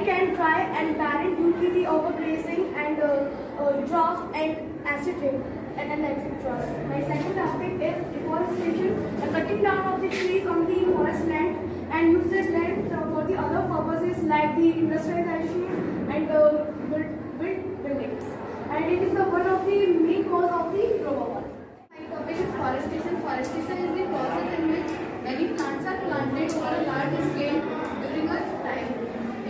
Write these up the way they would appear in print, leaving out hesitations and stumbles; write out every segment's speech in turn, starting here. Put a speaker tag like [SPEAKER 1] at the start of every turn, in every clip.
[SPEAKER 1] can dry and barren due to the overgrazing and drought and acid rain and an acid drought. My second topic is deforestation, the cutting down of the trees on the forest land and use this land for the other purposes like the industrialization and buildings. And it is one of the main cause of the global warming.
[SPEAKER 2] My topic is forestation. Forestation is the process in which many plants are planted over a large scale during a time.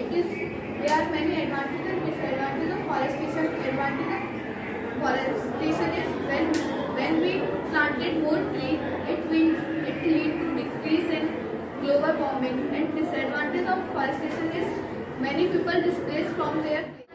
[SPEAKER 2] There are many advantages and disadvantages of forestation. Advantage of forestation is when we planted more trees, it lead to decrease in global warming. And disadvantage of forestation is many people displaced from their place.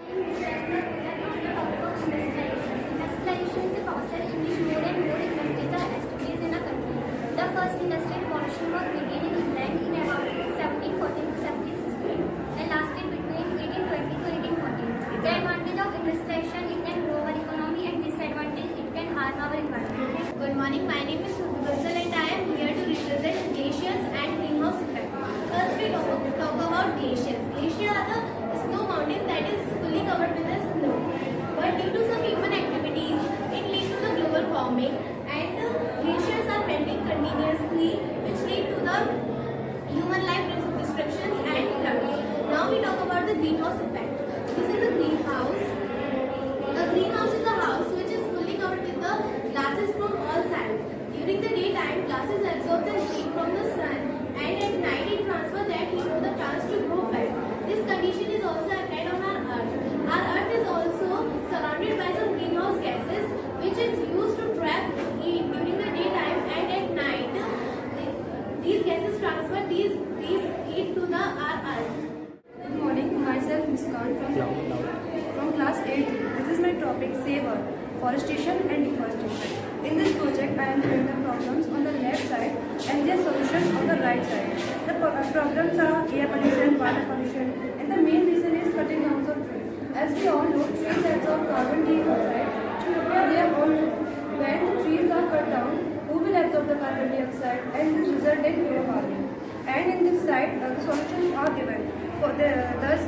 [SPEAKER 3] Industrialization is a process in which more and more industries are established in a country. The first industrial revolution was began in England in about 1714 to 1716 and lasted between 1820 to 1840. The advantage of industrialization, it can grow our economy, and disadvantage, it can harm our environment. Good morning, my name is Ghazal and I am here to represent glaciers and greenhouse effect. First we talk about glaciers. Glaciers are the snow mountain that is fully covered with the snow. But due to some human activities, it leads to the global warming, and glaciers are melting continuously, which lead to the human life destructions and floods. Now we talk about the greenhouse effect. This is a greenhouse. A greenhouse is a house which is fully covered with the glasses from all sides. During the daytime, glasses absorb the heat from the sun, and at night it transfers that heat to the plants to grow back. This condition is also applied on our earth. Our earth is also surrounded by some greenhouse gases which is used to trap heat during the daytime, and at night these gases transfer these heat to the our earth.
[SPEAKER 4] Good morning, myself Muskan from class 8. This is my topic, Save Earth, Forestation and Deforestation. In this project, I am showing the problems on the left side and their solutions on the right side. The problems are air pollution, water pollution, and the main reason is cutting down of trees. As we all know, trees absorb carbon dioxide to repair their own role. When the trees are cut down, who will absorb the carbon dioxide, and this result in global warming. And in this slide, the solutions are given. Thus,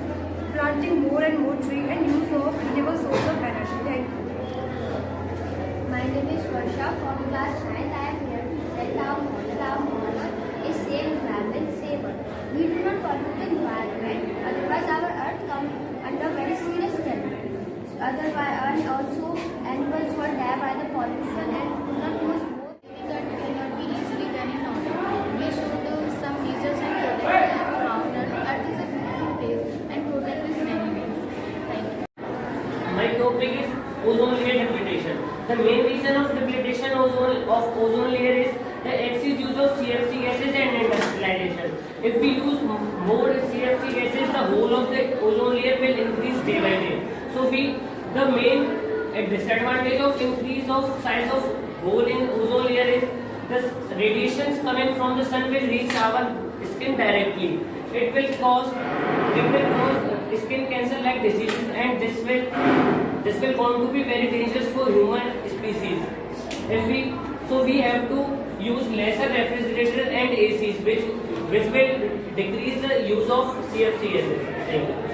[SPEAKER 4] planting more and more trees and use of renewable source of energy. Thank you.
[SPEAKER 3] My name is Varsha from class 9. I am here to present our model. Our model is Save Environment, Save Earth. We do not pollute the environment, otherwise our earth comes under very serious threat. Otherwise, and also animals were die by the pollution and do not use more. That cannot be easily done in order. We should do some measures and protect the environment. Earth is a beautiful place and protect with many ways. Thank you.
[SPEAKER 5] My topic is ozone layer depletion. The main reason of depletion of ozone layer is the excessive use of CFC gases and industrialization. If we use more CFC gases, the whole of the ozone layer will increase day by day. So the main disadvantage of increase of size of hole in ozone layer is the radiations coming from the sun will reach our skin directly. It will cause skin cancer like diseases, and this will going to be very dangerous for human species. We have to use lesser refrigerators and ACs, which will decrease the use of CFC gases. Thank you.